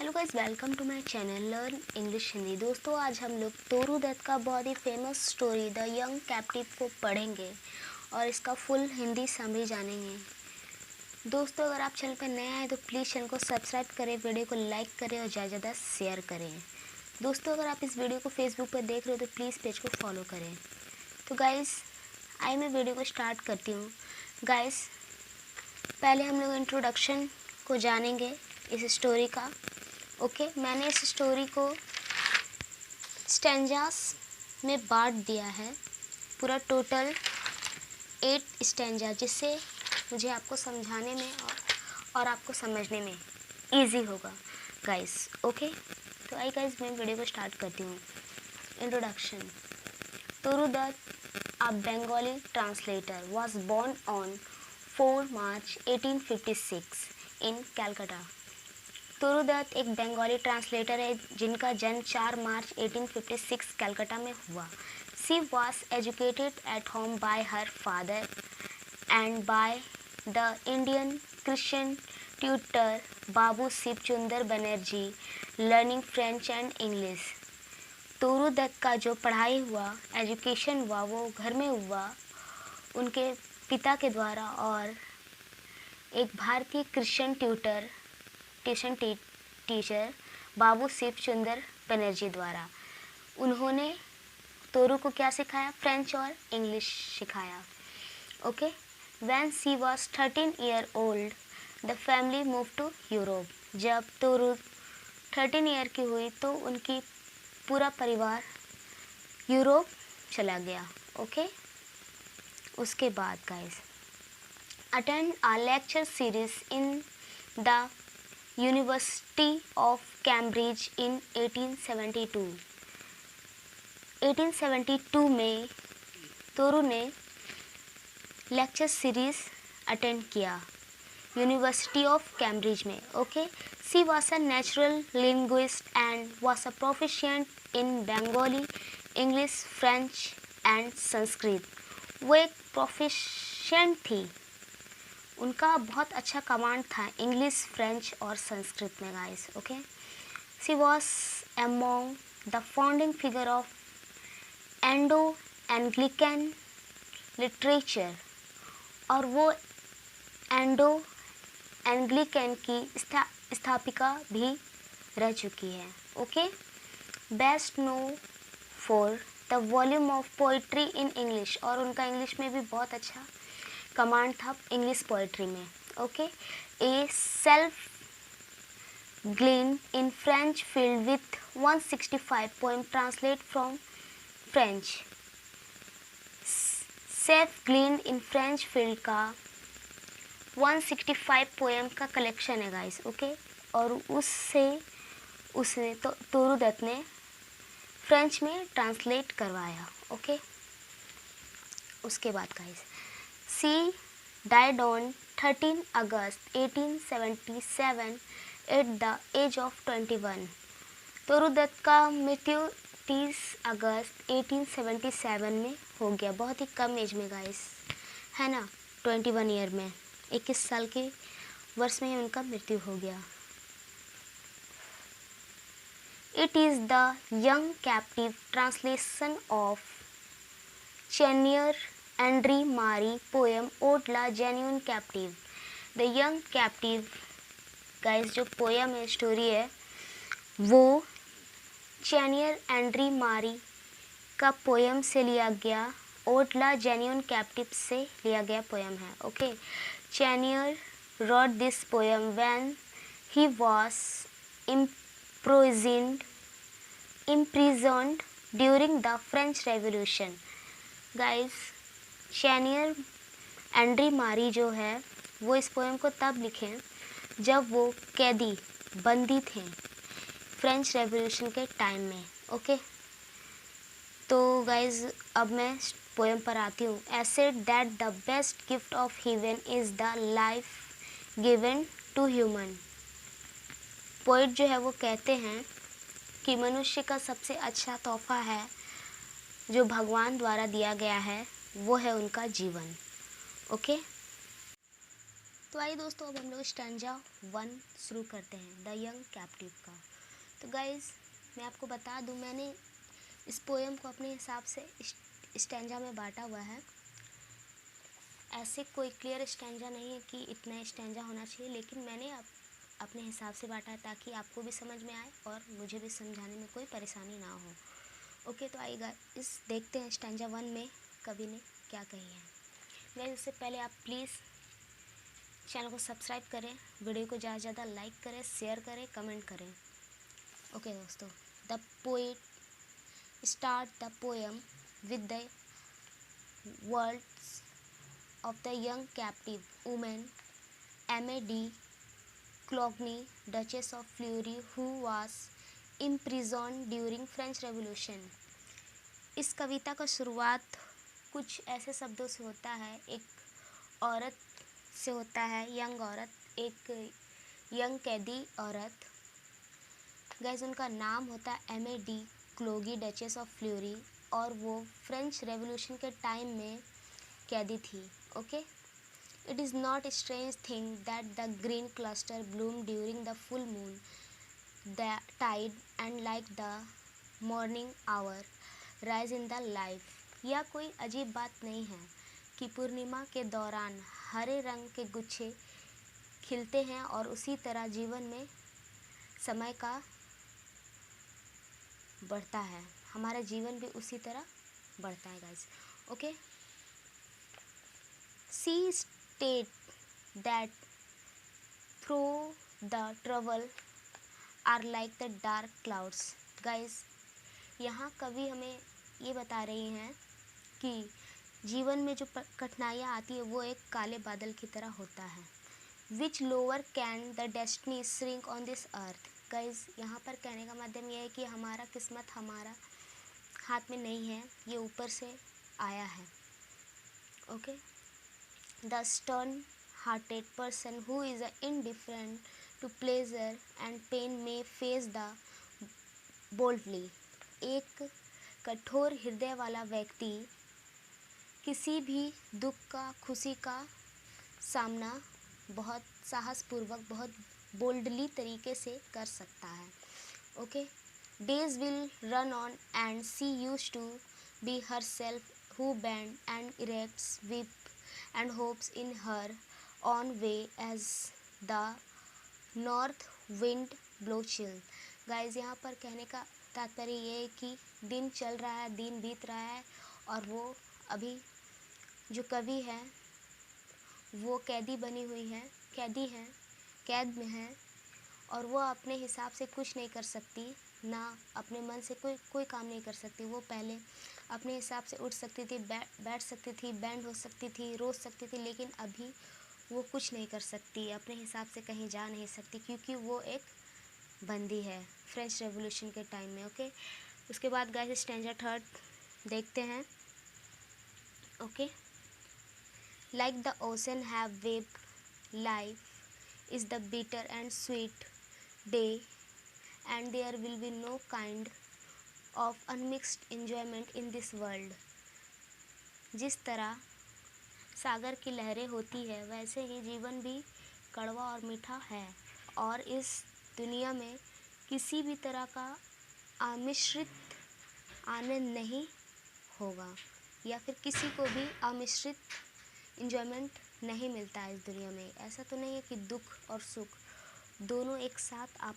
Hello guys, welcome to my channel learn English Hindi. दोस्तों, आज हम लोग तोरू दत्त का बहुत ही famous story the young captive को पढ़ेंगे और इसका फुल हिंदी समरी जानेंगे। दोस्तों, अगर आप चैनल पर नए आए तो प्लीज़ चैनल को सब्सक्राइब करें, वीडियो को लाइक करें और ज़्यादा से ज़्यादा शेयर करें। दोस्तों, अगर आप इस वीडियो को फेसबुक पर देख रहे हो तो प्लीज़ पेज को फॉलो करें। तो गाइस, आइए मैं वीडियो को स्टार्ट करती हूँ। गाइस, पहले हम लोग इंट्रोडक्शन को जानेंगे इस स्टोरी का। ओके, मैंने इस स्टोरी को स्टैंजास में बांट दिया है, पूरा टोटल 8 स्टैंजा, जिससे मुझे आपको समझाने में और आपको समझने में इजी होगा गाइस। ओके, तो आई गाइस, मैं वीडियो को स्टार्ट करती हूँ। Introduction. Toru Dutt, a Bengali translator, was born on 4 March 1856 in Calcutta. तोरू दत्त एक बंगाली ट्रांसलेटर है जिनका जन्म 4 मार्च 1856 कलकत्ता में हुआ। She was educated at home by her father and by the Indian Christian tutor Babu Shivchandra Banerjee, learning French and English. Toru Dutt का जो पढ़ाई हुआ, एजुकेशन हुआ, वो घर में हुआ उनके पिता के द्वारा और एक भारतीय क्रिश्चियन टीचर बाबू शिवचंद्र बनर्जी द्वारा। उन्होंने तोरू को क्या सिखाया? फ्रेंच और इंग्लिश सिखाया। Okay, when she was 13 year old the family move to Europe. जब तोरू 13 ईयर की हुई तो उनकी पूरा परिवार यूरोप चला गया। ओके, उसके बाद guys, attend a lecture series in the University of Cambridge in 1872। 1872 में तोरू ने लेक्चर सीरीज अटेंड किया यूनिवर्सिटी ऑफ कैम्ब्रिज में। Okay, she was a natural linguist and was a proficient in Bengali, English, French and Sanskrit. वो एक proficient थी, उनका बहुत अच्छा कमांड था इंग्लिश, फ्रेंच और संस्कृत में guys. Okay, she was among the founding figure of endo Anglican literature, और वो एंडो एंग्लिकन की स्थापिका भी रह चुकी है। Okay, best known for the volume of poetry in English, और उनका इंग्लिश में भी बहुत अच्छा कमांड था इंग्लिश पोइट्री में। Okay, a self glean in French field with 165 poem translate from French. Self glean in French field का 165 poem का कलेक्शन है गाइस। ओके, और उसने तो तोरू दत्त ने फ्रेंच में ट्रांसलेट करवाया। ओके, उसके बाद guys, She died on 13 August 1877 at the age of 21. तोरू दत्त का मृत्यु 30 अगस्त 1877 में हो गया, बहुत ही कम एज में गाइस, है ना, 21 ईयर में, 21 साल के वर्ष में उनका मृत्यु हो गया। It is the young captive translation of Chenier Andre Marie poem ode la jeune captive. The young captive guys, जो पोएम है, स्टोरी है, वो चैनियर एंड्री मारी का पोएम से लिया गया, ओड ला जेन्यून कैप्टिव से लिया गया पोएम है। Okay, Chenier wrote this poem when he was imprisoned during the French revolution. Guys, Chenier Andre Marie जो है वो इस पोएम को तब लिखे जब वो कैदी, बंदी थे फ्रेंच रेवोल्यूशन के टाइम में। ओके, तो गाइज अब मैं पोएम पर आती हूँ। I said that the best gift of heaven is the life given to human. Poet जो है वो कहते हैं कि मनुष्य का सबसे अच्छा तोहफा है जो भगवान द्वारा दिया गया है, वो है उनका जीवन। ओके, तो आइए दोस्तों, अब हम लोग स्टैंजा 1 शुरू करते हैं, द यंग कैप्टिव का। तो गाइज़, मैं आपको बता दूं, मैंने इस पोएम को अपने हिसाब से स्टैंजा में बांटा हुआ है। ऐसे कोई क्लियर स्टैंजा नहीं है कि इतना स्टैंजा होना चाहिए, लेकिन मैंने अपने हिसाब से बांटा है ताकि आपको भी समझ में आए और मुझे भी समझाने में कोई परेशानी ना हो। ओके, तो आइएगा इस देखते हैं स्टैंजा 1 में कवि ने क्या कही है। गाइस, इससे पहले आप प्लीज़ चैनल को सब्सक्राइब करें, वीडियो को ज़्यादा से ज़्यादा लाइक करें, शेयर करें, कमेंट करें। ओके दोस्तों, the poet start the poem with the words of the young captive woman M.A.D. Cloughney, Duchess of Fleury, who was imprisoned during French Revolution। इस कविता का शुरुआत कुछ ऐसे शब्दों से होता है, एक औरत से होता है, यंग औरत, एक यंग कैदी औरत। गाइस, उनका नाम होता है M.A.D. क्लोगी, डचेस ऑफ फ्ल्यूरी, और वो फ्रेंच रेवोल्यूशन के टाइम में कैदी थी। Okay, it is not a strange thing that the green cluster bloomed during the full moon, the tide, and like the morning hour rise in the life। यह कोई अजीब बात नहीं है कि पूर्णिमा के दौरान हरे रंग के गुच्छे खिलते हैं और उसी तरह जीवन में समय का बढ़ता है, हमारा जीवन भी उसी तरह बढ़ता है guys. Okay, She stated that through the trouble are like the dark clouds। Guys, यहाँ कवि हमें ये बता रही हैं कि जीवन में जो कठिनाइयाँ आती है वो एक काले बादल की तरह होता है। Which lower can the destiny shrink on this earth। Guys, यहाँ पर कहने का माध्यम यह है कि हमारा किस्मत हमारा हाथ में नहीं है, ये ऊपर से आया है। Okay, The stern-hearted person who is indifferent to pleasure and pain may face the boldly। एक कठोर हृदय वाला व्यक्ति किसी भी दुख का, खुशी का सामना बहुत साहसपूर्वक, बहुत बोल्डली तरीके से कर सकता है। Okay, Days will run on and she used to be herself who bend and erects with and hopes in her own way as the north wind blow chill। Guys, यहाँ पर कहने का तात्पर्य ये है कि दिन चल रहा है, दिन बीत रहा है, और वो अभी जो कवि है वो कैदी बनी हुई है, कैदी है, कैद में है, और वो अपने हिसाब से कुछ नहीं कर सकती, ना अपने मन से कोई काम नहीं कर सकती। वो पहले अपने हिसाब से उठ सकती थी, बैठ सकती थी, बैंड हो सकती थी, रो सकती थी, लेकिन अभी वो कुछ नहीं कर सकती, अपने हिसाब से कहीं जा नहीं सकती, क्योंकि वो एक बंदी है फ्रेंच रेवोल्यूशन के टाइम में। ओके, उसके बाद गाइस स्टैंजा 3 देखते हैं। Okay, like the ocean have waived life is the bitter and sweet day and there will be no kind of unmixed enjoyment in this world। जिस तरह सागर की लहरें होती है, वैसे ही जीवन भी कड़वा और मीठा है, और इस दुनिया में किसी भी तरह का अमिश्रित आनंद नहीं होगा, या फिर किसी को भी अमिश्रित इंजॉयमेंट नहीं मिलता है इस दुनिया में। ऐसा तो नहीं है कि दुख और सुख दोनों एक साथ आप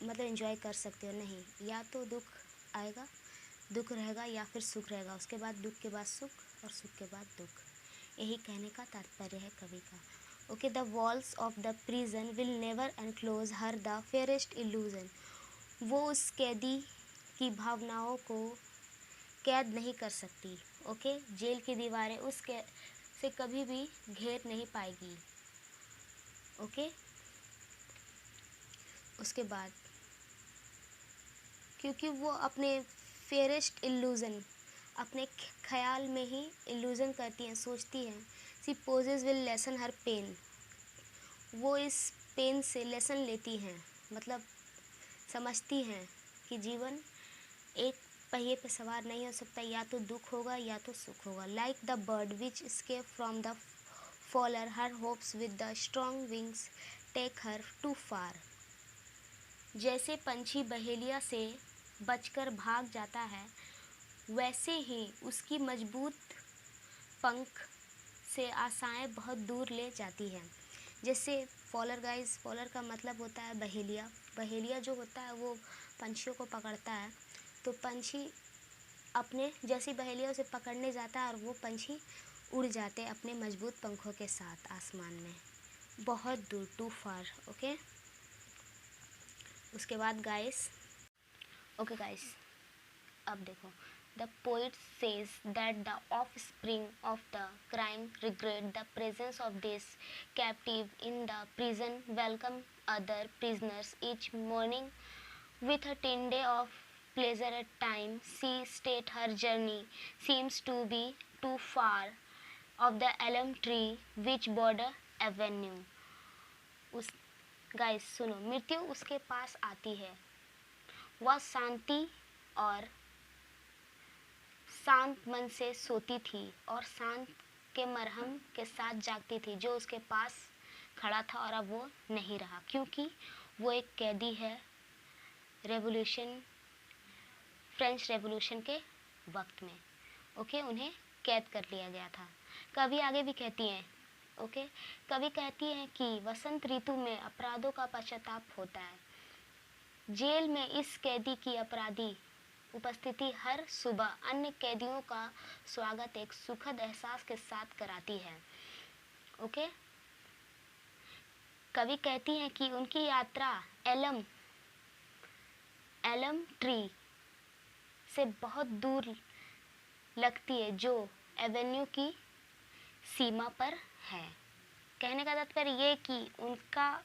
मतलब एंजॉय कर सकते हो, नहीं, या तो दुख आएगा, दुख रहेगा, या फिर सुख रहेगा, उसके बाद दुख के बाद सुख, और सुख के बाद दुख। यही कहने का तात्पर्य है कवि का। Okay, the walls of the prison will never enclose her the fairest illusion. वो उस कैदी की भावनाओं को कैद नहीं कर सकती। ओके, जेल की दीवारें उस कैद से कभी भी घेर नहीं पाएगी। ओके, उसके बाद क्योंकि वो अपने फेयरेस्ट इल्यूज़न, अपने ख्याल में ही इल्यूज़न करती हैं, सोचती हैं। Supposes will lessen her pain. वो इस पेन से लेसन लेती हैं, मतलब समझती हैं कि जीवन एक पहिए पे सवार नहीं हो सकता, या तो दुख होगा या तो सुख होगा। Like the bird which escape from the follow her hopes with the strong wings take her too far. जैसे पंछी बहेलिया से बचकर भाग जाता है, वैसे ही उसकी मजबूत पंख से आशाएं बहुत दूर ले जाती हैं। जैसे फॉलर गाइस, फॉलर का मतलब होता है बहेलिया। बहेलिया जो होता है वो पंछियों को पकड़ता है, तो पंछी अपने जैसी बहेलिया उसे पकड़ने जाता है और वो पंछी उड़ जाते हैं अपने मजबूत पंखों के साथ आसमान में बहुत दूर, टू फार। ओके, उसके बाद गाइस, ओके गाइस, अब देखो, the poet says that the offspring of the crime regret the presence of this captive in the prison, welcome other prisoners each morning with a tinday of pleasure at time. She state her journey seems to be too far of the elm tree which border avenue. उस guys सुनो, मृत्यु उसके पास आती है, वह शांति और शांत मन से सोती थी और शांत के मरहम के साथ जागती थी जो उसके पास खड़ा था, और अब वो नहीं रहा क्योंकि वो एक कैदी है रेवोल्यूशन, फ्रेंच रेवोल्यूशन के वक्त में। ओके, उन्हें कैद कर लिया गया था। कवि आगे भी कहती हैं, ओके, कवि कहती हैं कि वसंत ऋतु में अपराधों का पश्चाताप होता है। जेल में इस कैदी की अपराधी उपस्थिति हर सुबह अन्य कैदियों का स्वागत एक सुखद एहसास के साथ कराती है। ओके, कवि कहती हैं कि उनकी यात्रा एलम ट्री से बहुत दूर लगती है जो एवेन्यू की सीमा पर है। कहने का तात्पर्य ये कि उनका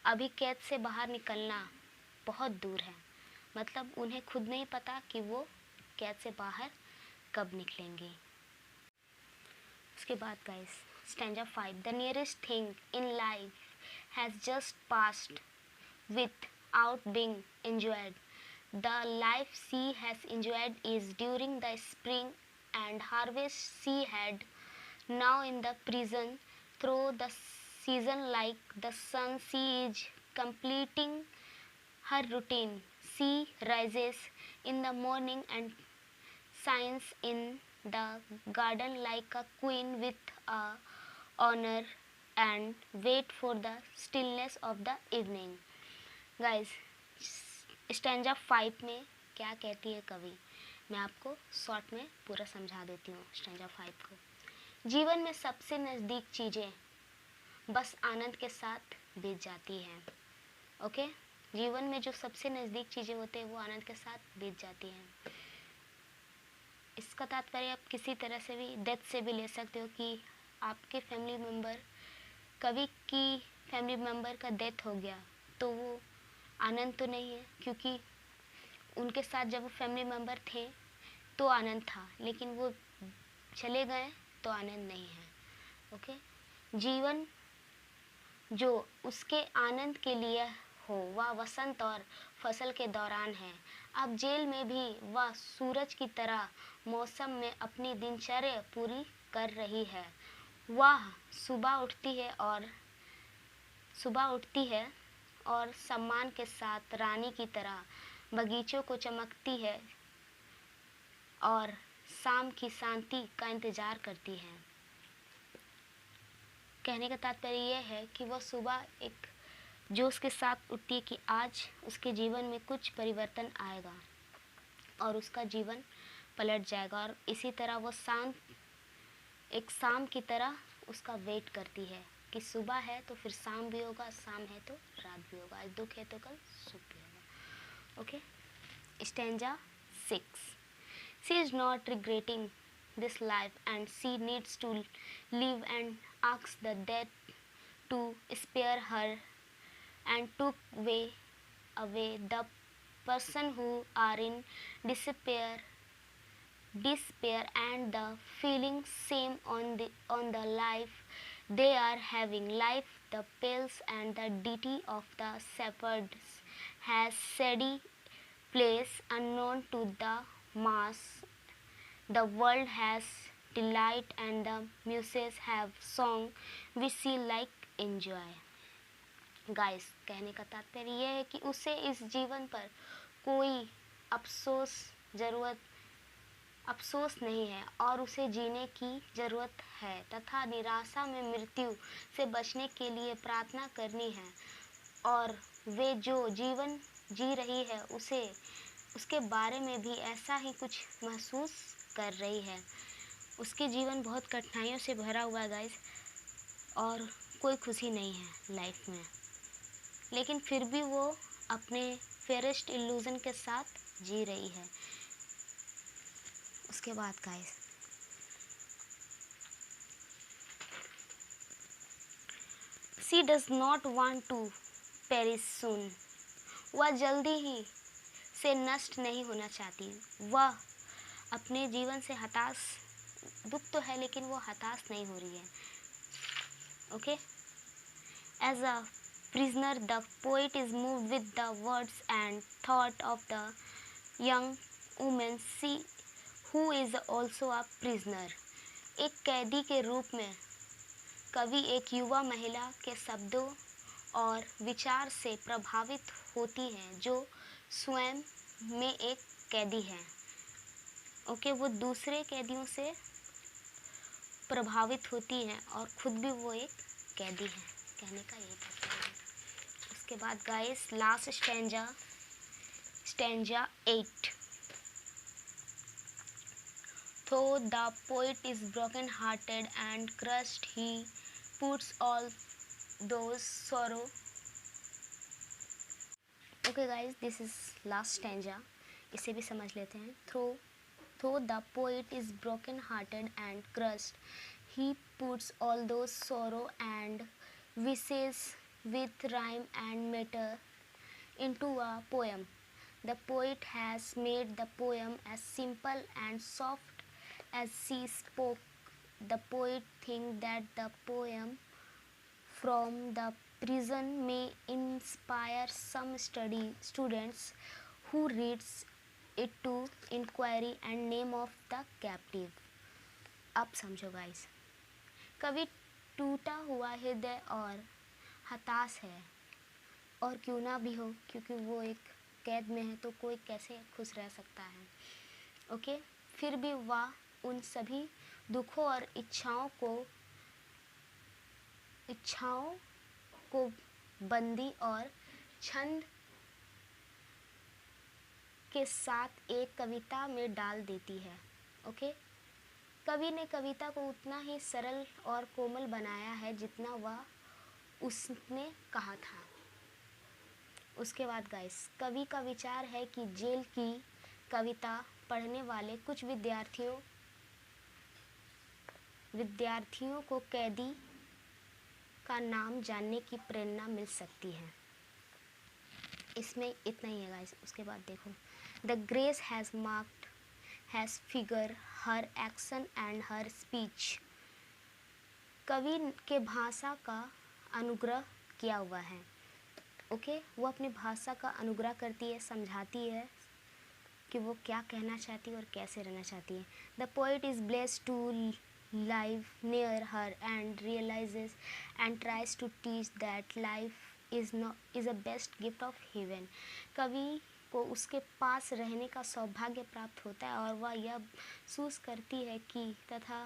अभी कैद से बाहर निकलना बहुत दूर है, मतलब उन्हें खुद नहीं पता कि वो कैद से बाहर कब निकलेंगे। उसके बाद guys, stanza 5, the nearest thing in life has just passed without being enjoyed. The life she has enjoyed is during the spring and harvest she had now in the prison. Through the season like the sun, she is completing her routine. She rises in the morning and shines in the garden like a queen with a honor and wait for the stillness of the evening. Guys, stanza 5 में क्या कहती है कवि, मैं आपको short में पूरा समझा देती हूँ स्टैंजा 5 को। जीवन में सबसे नज़दीक चीज़ें बस आनंद के साथ बीत जाती हैं। ओके, जीवन में जो सबसे नज़दीक चीज़ें होते हैं वो आनंद के साथ बीत जाती हैं। इसका तात्पर्य आप किसी तरह से भी डेथ से भी ले सकते हो कि आपके फैमिली मेम्बर, कवि की फैमिली मेम्बर का डेथ हो गया तो वो आनंद तो नहीं है, क्योंकि उनके साथ जब वो फैमिली मेम्बर थे तो आनंद था, लेकिन वो चले गए तो आनंद नहीं है। ओके, जीवन जो उसके आनंद के लिए हो वह वसंत और फसल के दौरान है। अब जेल में भी वह सूरज की तरह मौसम में अपनी दिनचर्या पूरी कर रही है। वह सुबह उठती है और सम्मान के साथ रानी की तरह बगीचों को चमकती है और शाम की शांति का इंतज़ार करती है। कहने का तात्पर्य यह है कि वह सुबह एक जोश के साथ उठती है कि आज उसके जीवन में कुछ परिवर्तन आएगा और उसका जीवन पलट जाएगा, और इसी तरह वो एक शाम की तरह उसका वेट करती है कि सुबह है तो फिर शाम भी होगा, शाम है तो रात भी होगा, आज दुख है तो कल सुख भी होगा। Okay, stanza 6, she is not regretting this life and she needs to live and asks the dead to spare her and took away the person who are in despair and the feeling shame on the life they are having. Life, the pales and the deity of the shepherds has shady place unknown to the mass. The world has delight and the muses have song which she like enjoy. Guys, कहने का तात्पर्य यह है कि उसे इस जीवन पर कोई अफसोस नहीं है और उसे जीने की ज़रूरत है तथा निराशा में मृत्यु से बचने के लिए प्रार्थना करनी है। और वे जो जीवन जी रही है उसके बारे में भी ऐसा ही कुछ महसूस कर रही है। उसके जीवन बहुत कठिनाइयों से भरा हुआ है गाइस, और कोई खुशी नहीं है लाइफ में, लेकिन फिर भी वो अपने फेयरेस्ट इल्यूज़न के साथ जी रही है। उसके बाद guys, she does not want to perish soon. वह जल्दी ही से नष्ट नहीं होना चाहती। वह अपने जीवन से दुख तो है, लेकिन वो हताश नहीं हो रही है। Okay, as a prisoner, the poet is moved with the words and thought of the young woman who is also a prisoner. एक कैदी के रूप में कवि एक युवा महिला के शब्दों और विचार से प्रभावित होती हैं जो स्वयं में एक कैदी है। ओके, वो दूसरे कैदियों से प्रभावित होती हैं और खुद भी वो एक कैदी है। कहने का यही तात्पर्य है। उसके बाद guys, last stanza 8। Though the poet is broken hearted and crushed, he puts all those sorrow. Okay guys, this is last stanza. इसे भी समझ लेते हैं। Though the poet is broken hearted and crushed, he puts all those sorrow and wishes with rhyme and meter into a poem. The poet has made the poem as simple and soft as she spoke. The poet thinks that the poem from the prison may inspire some students who reads it to inquiry and name of the captive. अब समझो guys, कवि टूटा हुआ हृदय और हताश है, और क्यों ना भी हो, क्योंकि वो एक कैद में है तो कोई कैसे खुश रह सकता है। ओके, फिर भी वह उन सभी दुखों और इच्छाओं को बंदी और छंद के साथ एक कविता में डाल देती है। ओके, कवि ने कविता को उतना ही सरल और कोमल बनाया है जितना वह उसने कहा था। उसके बाद गाइस, कवि का विचार है कि जेल की कविता पढ़ने वाले कुछ विद्यार्थियों को कैदी का नाम जानने की प्रेरणा मिल सकती है। इसमें इतना ही है गाइस। उसके बाद देखो, the grace has figure her action and her speech. कवि के भाषा का अनुग्रह किया हुआ है। ओके, वो अपनी भाषा का अनुग्रह करती है, समझाती है कि वो क्या कहना चाहती है और कैसे रहना चाहती है। The poet is blessed to live near her and realizes and tries to teach that life is a best gift of heaven. कवि को उसके पास रहने का सौभाग्य प्राप्त होता है और वह यह महसूस करती है कि तथा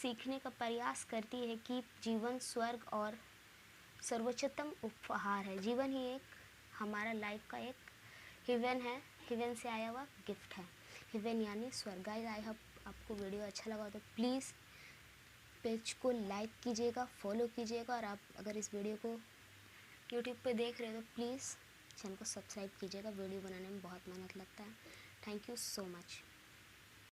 सीखने का प्रयास करती है कि जीवन स्वर्ग और सर्वोच्चतम उपहार है। जीवन ही एक हमारा लाइफ का एक हेवन है, हेवन से आया हुआ गिफ्ट है। हेवन यानी स्वर्ग। गाइस, आई होप आपको वीडियो अच्छा लगा तो प्लीज़ पेज को लाइक कीजिएगा, फॉलो कीजिएगा, और आप अगर इस वीडियो को यूट्यूब पे देख रहे हो तो प्लीज़ चैनल को सब्सक्राइब कीजिएगा। वीडियो बनाने में बहुत मेहनत लगता है। Thank you so much.